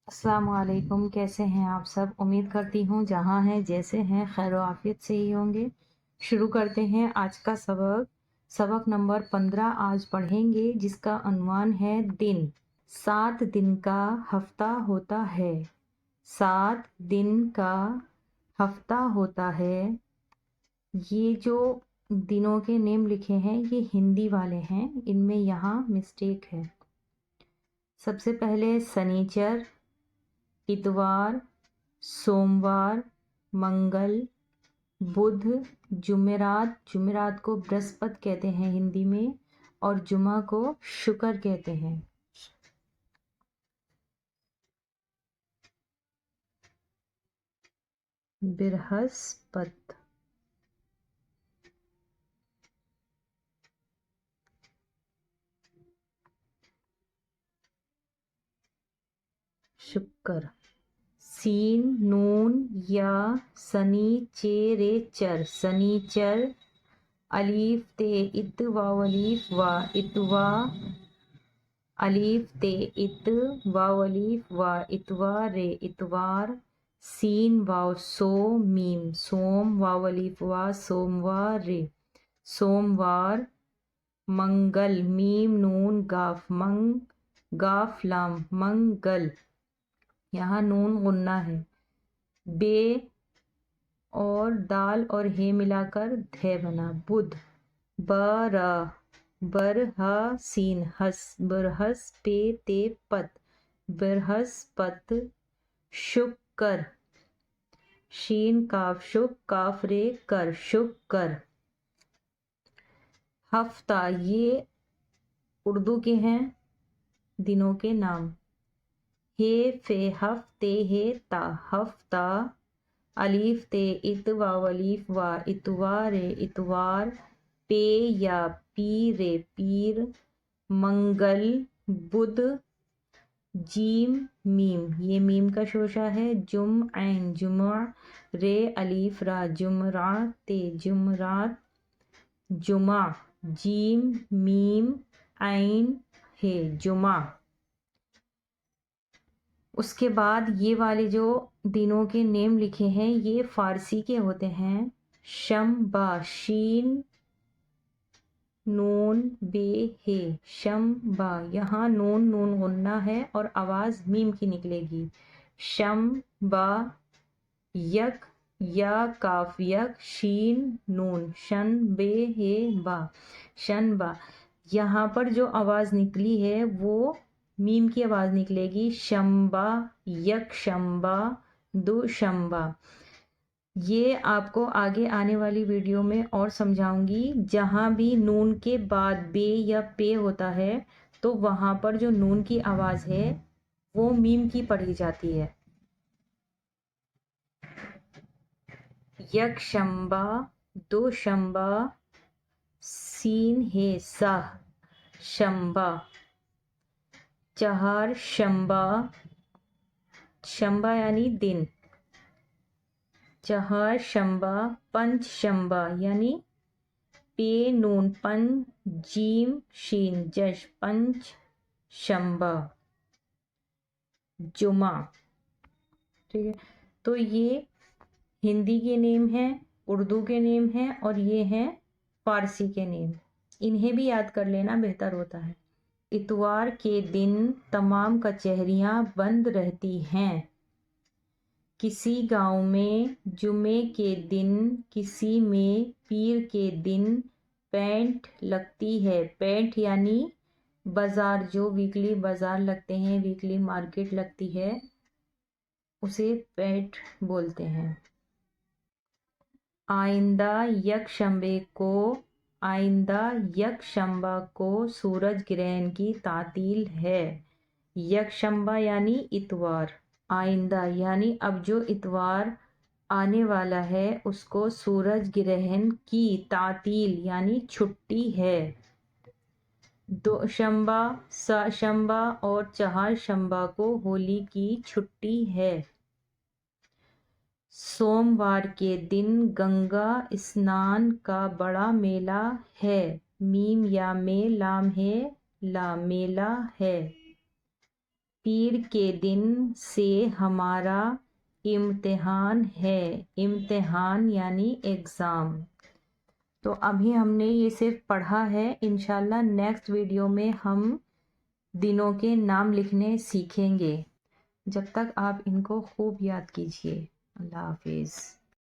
अस्सलाम वालेकुम। कैसे हैं आप सब? उम्मीद करती हूँ जहाँ हैं जैसे हैं खैर आफियत से ही होंगे। शुरू करते हैं आज का सबक नंबर 15 आज पढ़ेंगे, जिसका unवान है दिन। 7 दिन का हफ्ता होता है। 7 दिन का हफ्ता होता है। ये जो दिनों के नेम लिखे हैं ये हिंदी वाले हैं, इनमें यहाँ मिस्टेक है। सबसे पहले शनिचर, इतवार, सोमवार, मंगल, बुध, जुमेरात। जुमेरात को बृहस्पति कहते हैं हिंदी में, और जुमा को शुक्र कहते हैं। बृहस्पति, शुक्र। सीन, नून, या, शनिचर, शनिचर। अलीफ ते इत वाव अलीफ वा इतवा, अलीफ ते इत वाव अलीफ वा इतवार रे इतवार। सीन वाव सो मीम सोम वाव अलीफ वा सोमवार रे सोमवार। मंगल, मीम नून गाफ गाफ लाम मंगल, यहाँ नून गुन्ना है। बे और दाल और हे मिलाकर धे बना बुध। बरा, बरहा सीन हस बरहस पे ते पत बृहस्पत। शुक्र, शीन काफ शुक काफ रे कर शुक्र। हफ्ता, ये उर्दू के हैं दिनों के नाम। हे फे हफ्ते हे ता हफ्ता। अलीफ ते इत वाव अलीफ वा इतवार रे इतवार। पे या पी रे पीर। मंगल, बुध। जीम मीम, ये मीम का शोशा है। जुम ऐन जुमा रे अलीफ रा जुमरा ते जुमरात। जुमा, जीम मीम ऐन है जुमा। उसके बाद ये वाले जो दिनों के नेम लिखे हैं ये फारसी के होते हैं। शम्बा, शीन नून बे हे शम्बा, यहाँ नून नून गुन्ना है और आवाज़ मीम की निकलेगी। शम्बा। यक, या काफ यक शीन नून शन बे हे बा शनबा। यहाँ पर जो आवाज़ निकली है वो मीम की आवाज़ निकलेगी। शम्बा, यक शम्बा, दो शम्बा। ये आपको आगे आने वाली वीडियो में और समझाऊंगी। जहाँ भी नून के बाद बे या पे होता है तो वहाँ पर जो नून की आवाज़ है वो मीम की पढ़ी जाती है। यक शम्बा, दो शम्बा, सीन है साह शम्बा। चहार शम्बा, शम्बा यानी दिन। चहार शम्बा, पंच शम्बा यानी पे नून पन जीम शीन जश पंच शम्बा। जुमा, ठीक है। तो ये हिंदी के नेम हैं, उर्दू के नेम हैं, और ये हैं फारसी के नेम। इन्हें भी याद कर लेना बेहतर होता है। इतवार के दिन तमाम कचहरियां बंद रहती हैं। किसी गांव में जुमे के दिन, किसी में पीर के दिन पेंट लगती है। पेंट यानी बाजार, जो वीकली बाजार लगते हैं, वीकली मार्केट लगती है, उसे पेंट बोलते हैं। आइंदा यकशंबे को, आइंदा यकशंबा को सूरज ग्रहण की तातील है। यकशंबा यानी इतवार। आइंदा यानी अब जो इतवार आने वाला है उसको सूरज ग्रहण की तातील यानी छुट्टी है। दो शंबा, शंबा और चार शंबा को होली की छुट्टी है। सोमवार के दिन गंगा स्नान का बड़ा मेला है। मीम या में लाम है ला मेला है। پیر کے دن سے ہمارا امتحان ہے، امتحان یعنی ایگزام۔ تو ابھی ہم نے یہ صرف پڑھا ہے، انشاءاللہ نیکسٹ ویڈیو میں ہم دنوں کے نام لکھنے سیکھیں گے۔ جب تک آپ ان کو خوب یاد کیجیے۔ اللہ حافظ۔